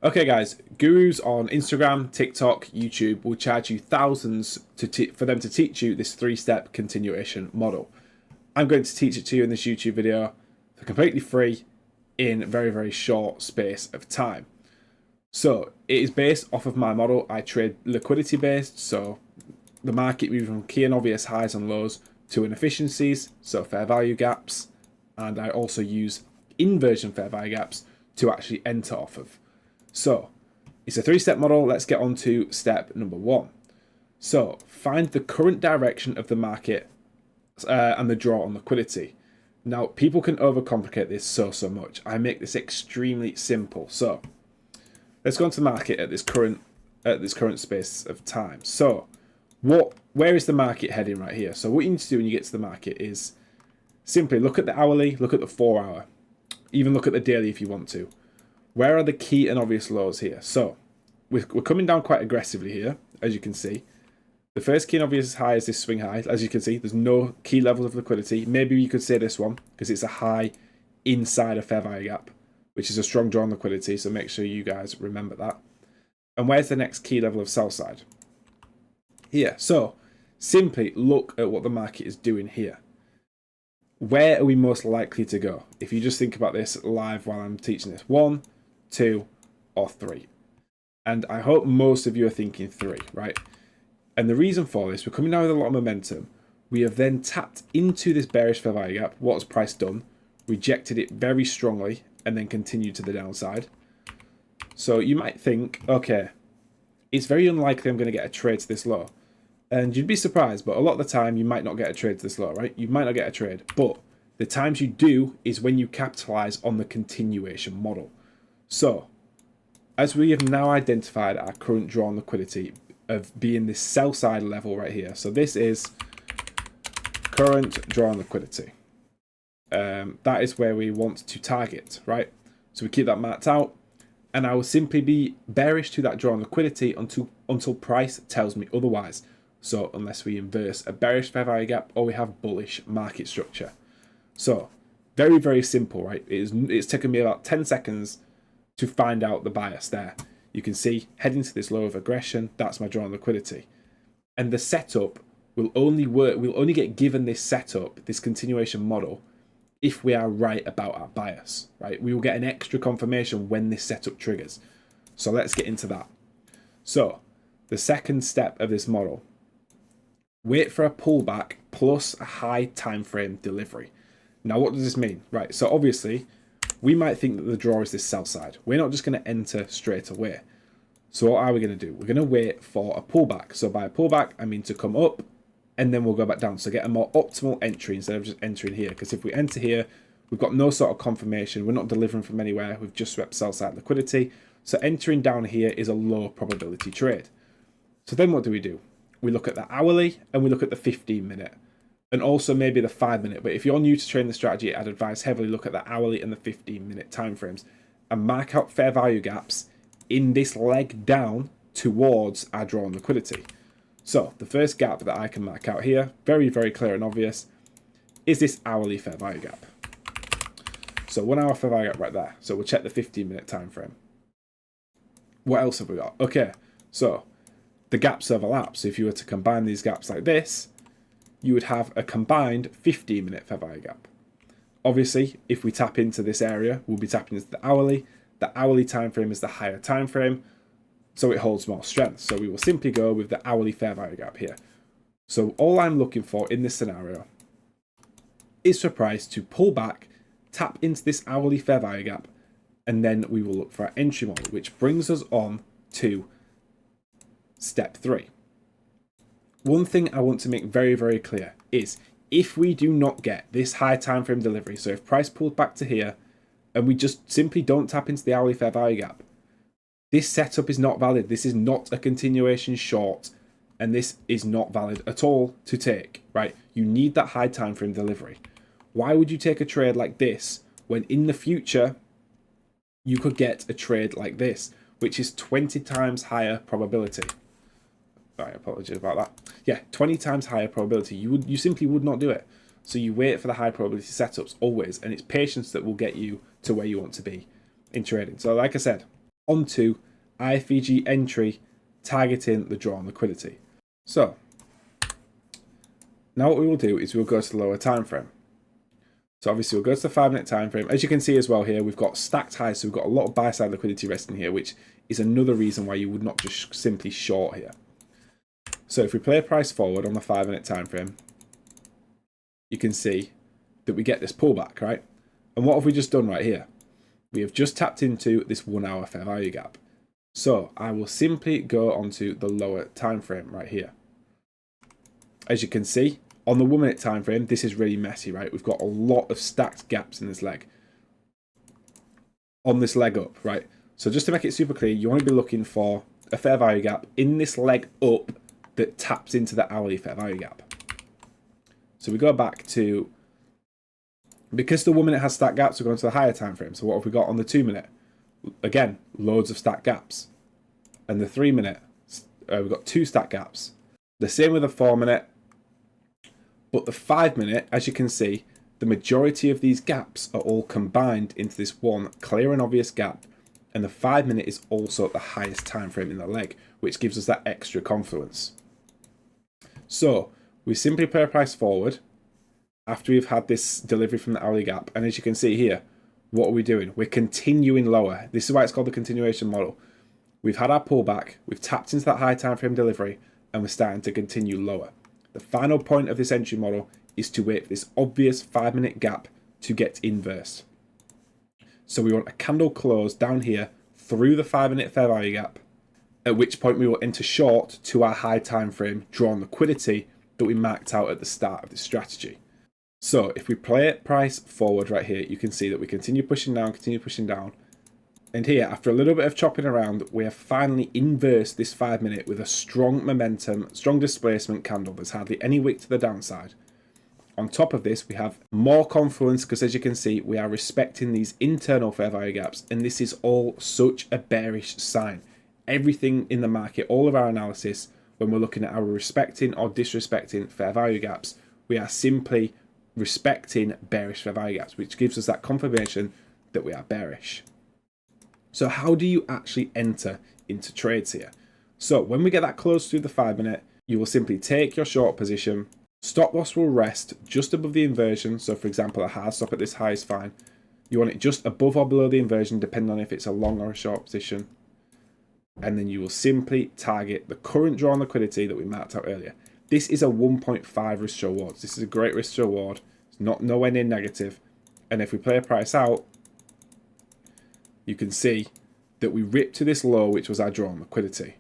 Okay guys, gurus on Instagram, TikTok, YouTube will charge you thousands for them to teach you this 3-step continuation model. I'm going to teach it to you in this YouTube video for completely free in a very short space of time. So it is based off of my model. I trade liquidity based, so the market moves from key and obvious highs and lows to inefficiencies, so fair value gaps, and I also use inversion fair value gaps to actually enter off of. So it's a 3-step model. Let's get on to step number 1. So find the current direction of the market and the draw on liquidity. Now people can overcomplicate this so much. I make this extremely simple. So let's go into the market at this current space of time. So where is the market heading right here? So what you need to do when you get to the market is simply look at the hourly, look at the 4-hour, even look at the daily if you want to. Where are the key and obvious lows here? So we're coming down quite aggressively here, as you can see. The first key and obvious high is this swing high. As you can see, there's no key levels of liquidity. Maybe you could say this one because it's a high inside a fair value gap, which is a strong draw on liquidity. So make sure you guys remember that. And where's the next key level of sell side? Here. So simply look at what the market is doing here. Where are we most likely to go? If you just think about this live while I'm teaching this. 1, 2, or 3. And I hope most of you are thinking 3, right? And the reason for this, we're coming down with a lot of momentum. We have then tapped into this bearish fair value gap. What has price done? Rejected it very strongly and then continued to the downside. So you might think, okay, it's very unlikely I'm going to get a trade to this low. And you'd be surprised, but a lot of the time you might not get a trade to this low, right? You might not get a trade, but the times you do is when you capitalize on the continuation model. So, as we have now identified our current draw on liquidity of being this sell side level right here. So this is current draw on liquidity. That is where we want to target, right? So we keep that marked out, and I will simply be bearish to that draw on liquidity until price tells me otherwise. So unless we inverse a bearish fair value gap or we have bullish market structure. So very simple, right? It's taken me about 10 seconds to find out the bias there. You can see heading to this low of aggression, that's my draw on liquidity. And the setup will only work, we'll only get given this setup, this continuation model, if we are right about our bias, right? We will get an extra confirmation when this setup triggers. So let's get into that. So the second step of this model, wait for a pullback plus a high time frame delivery. Now, what does this mean? Right, so obviously, we might think that the draw is this sell side. We're not just going to enter straight away. So what are we going to do? We're going to wait for a pullback. So by a pullback, I mean to come up, and then we'll go back down. So get a more optimal entry instead of just entering here. Because if we enter here, we've got no sort of confirmation. We're not delivering from anywhere. We've just swept sell side liquidity. So entering down here is a low probability trade. So then what do? We look at the hourly and we look at the 15-minute. And also maybe the 5-minute. But if you're new to trading the strategy, I'd advise heavily look at the hourly and the 15-minute timeframes and mark out fair value gaps in this leg down towards our draw on liquidity. So the first gap that I can mark out here, very clear and obvious, is this hourly fair value gap. So 1 hour fair value gap right there. So we'll check the 15-minute time frame. What else have we got? Okay, so the gaps overlap. So if you were to combine these gaps like this, you would have a combined 15-minute fair value gap. Obviously, if we tap into this area, we'll be tapping into the hourly. The hourly time frame is the higher time frame, so it holds more strength. So we will simply go with the hourly fair value gap here. So all I'm looking for in this scenario is for price to pull back, tap into this hourly fair value gap, and then we will look for our entry model, which brings us on to step 3. One thing I want to make very clear is if we do not get this high time frame delivery, so if price pulls back to here and we just simply don't tap into the hourly fair value gap, this setup is not valid. This is not a continuation short, and this is not valid at all to take, right? You need that high time frame delivery. Why would you take a trade like this when in the future you could get a trade like this, which is 20 times higher probability? Sorry, apologies about that. Yeah, 20 times higher probability. You simply would not do it. So you wait for the high probability setups always, and it's patience that will get you to where you want to be in trading. So like I said, onto IFVG entry targeting the drawn liquidity. So now what we will do is we'll go to the lower time frame. So obviously we'll go to the 5-minute time frame. As you can see as well here, we've got stacked highs, so we've got a lot of buy side liquidity resting here, which is another reason why you would not just simply short here. So if we play price forward on the 5-minute time frame, you can see that we get this pullback, right? And what have we just done right here? We have just tapped into this 1 hour fair value gap. So I will simply go onto the lower time frame right here. As you can see, on the 1 minute time frame, this is really messy, right? We've got a lot of stacked gaps in this leg. On this leg up, right? So just to make it super clear, you want to be looking for a fair value gap in this leg up that taps into the hourly fair value gap. So we go back to, because the 1 minute has stacked gaps, we're going to the higher time frame. So what have we got on the 2 minute? Again, loads of stacked gaps. And the 3 minute, we've got 2 stacked gaps. The same with the 4 minute. But the 5 minute, as you can see, the majority of these gaps are all combined into this one clear and obvious gap. And the 5 minute is also the highest time frame in the leg, which gives us that extra confluence. So we simply play a price forward after we've had this delivery from the hourly gap. And as you can see here, what are we doing? We're continuing lower. This is why it's called the continuation model. We've had our pullback, we've tapped into that high time frame delivery, and we're starting to continue lower. The final point of this entry model is to wait for this obvious 5 minute gap to get inversed. So we want a candle close down here through the 5 minute fair value gap, at which point we will enter short to our high time frame drawn liquidity that we marked out at the start of this strategy. So if we play it price forward right here, you can see that we continue pushing down. And here, after a little bit of chopping around, we have finally inversed this 5 minute with a strong momentum, strong displacement candle. There's hardly any wick to the downside. On top of this, we have more confluence because, as you can see, we are respecting these internal fair value gaps. And this is all such a bearish sign. Everything in the market, all of our analysis, when we're looking at our respecting or disrespecting fair value gaps, we are simply respecting bearish fair value gaps, which gives us that confirmation that we are bearish. So how do you actually enter into trades here? So when we get that close through the 5 minute, you will simply take your short position. Stop loss will rest just above the inversion. So for example, a hard stop at this high is fine. You want it just above or below the inversion, depending on if it's a long or a short position. And then you will simply target the current drawn liquidity that we marked out earlier. This is a 1.5 risk to reward. This is a great risk to reward. It's not nowhere near negative. And if we play a price out, you can see that we ripped to this low, which was our drawn liquidity.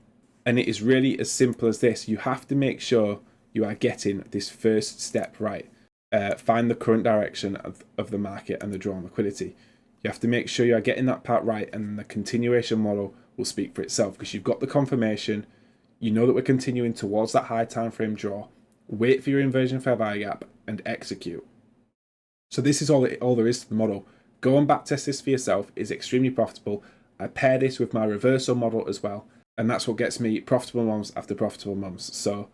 And it is really as simple as this. You have to make sure you are getting this first step right. Find the current direction of the market and the drawn liquidity. You have to make sure you are getting that part right, and the continuation model will speak for itself because you've got the confirmation. You know that we're continuing towards that high time frame draw. Wait for your inversion fair value gap and execute. So this is all there is to the model. Go and backtest this for yourself. It's extremely profitable. I pair this with my reversal model as well, and that's what gets me profitable months after profitable months. So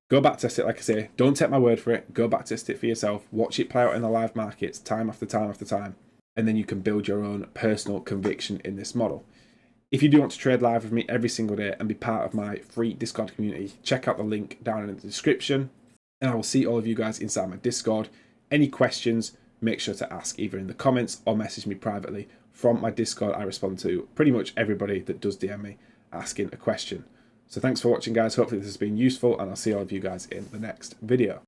go backtest it, like I say. Don't take my word for it. Go backtest it for yourself. Watch it play out in the live markets time after time after time, and then you can build your own personal conviction in this model. If you do want to trade live with me every single day and be part of my free Discord community, check out the link down in the description, and I will see all of you guys inside my Discord. Any questions, make sure to ask either in the comments or message me privately. From my Discord, I respond to pretty much everybody that does DM me asking a question. So thanks for watching, guys. Hopefully this has been useful, and I'll see all of you guys in the next video.